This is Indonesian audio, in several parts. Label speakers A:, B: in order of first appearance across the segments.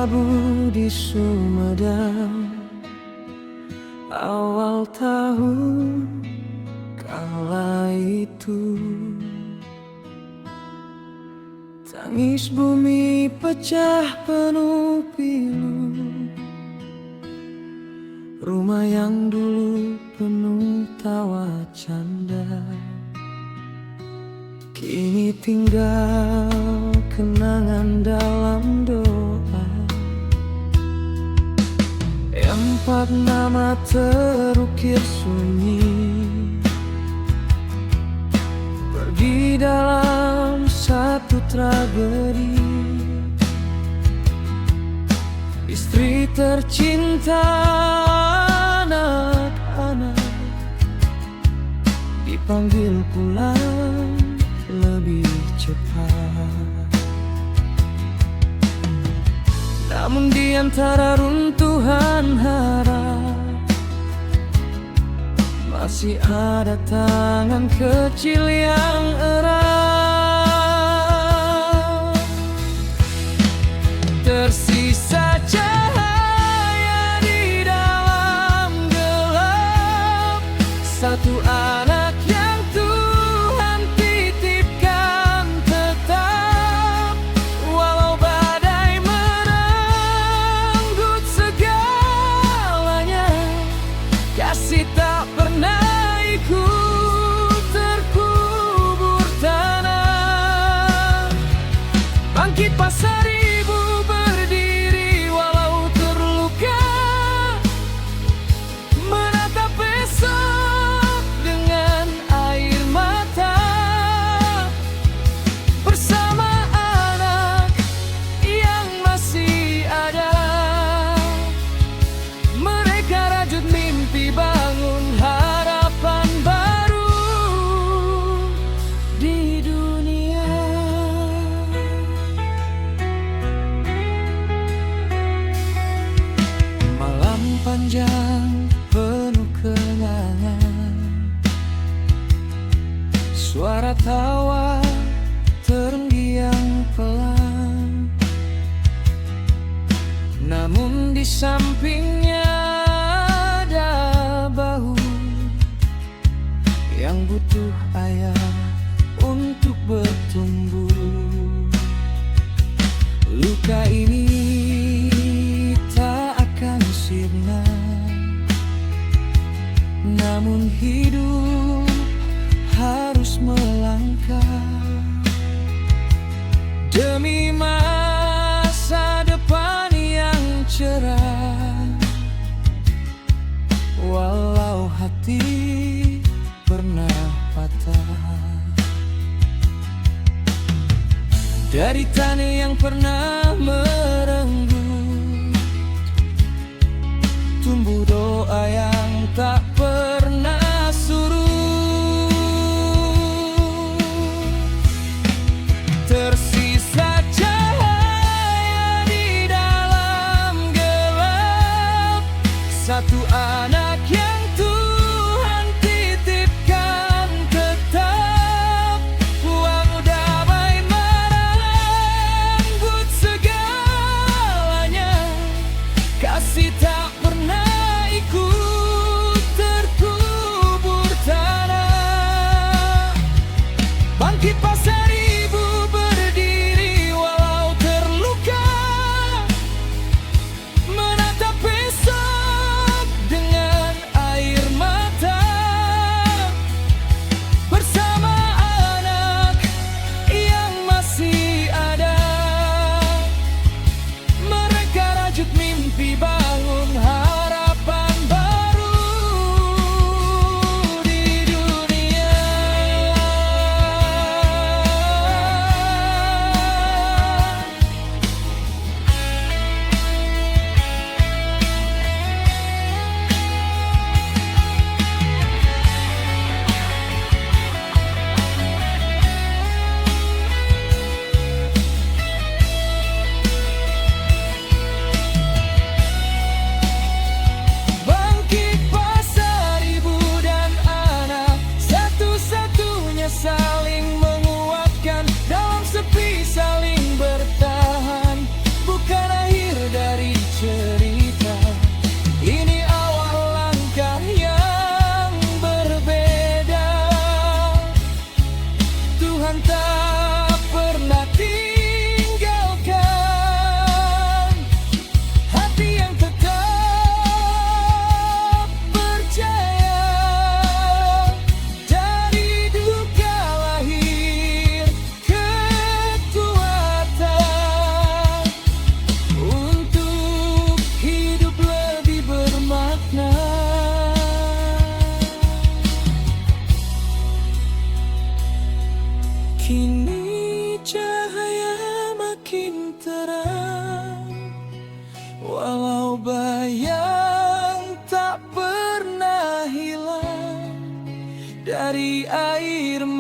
A: berlabuh di Sumedang awal tahun kala itu. Tangis bumi pecah penuh pilu, rumah yang dulu penuh tawa canda kini tinggal kenangan dalam doa. Empat nama terukir sunyi, pergi dalam satu tragedi. Istri tercinta, anak-anak dipanggil pulang lebih cepat. Namun di antara runtuhan harap masih ada tangan kecil yang erat. Tersisa cahaya di dalam gelap, satu anak yang Tuhan titipkan tetap. Walau badai merenggut segalanya, kasih tak pernah ikut terkubur tanah. Bangkit pasar ibu berdiri walau terluka, menatap besok dengan air mata. Bersama anak yang masih ada, mereka rajut mimpi bangun harapan baru di dunia. Malam panjang penuh kenangan, suara tawa terenggiang pelan. Namun di sampingnya ada bahu yang butuh ayah untuk bertumbuh. Luka ini tak akan sirna, namun hidup harus melangkah demi masa depan yang cerah. Walau hati pernah patah, dari tanah yang pernah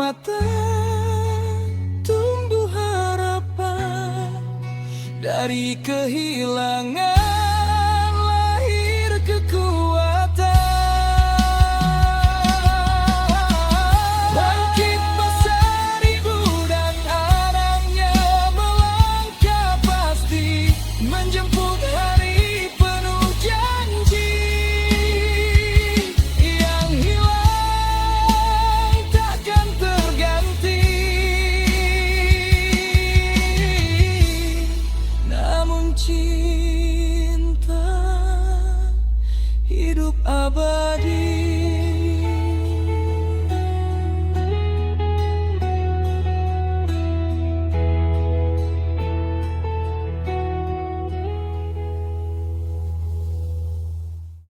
A: mata tumbuh harapan, dari kehilangan lahir kekuatan. Bangkit besar ibu dan anaknya melangkah pasti, menjemput hari penuh janji. Yang hilang takkan terganti, namun cinta hidup abadi.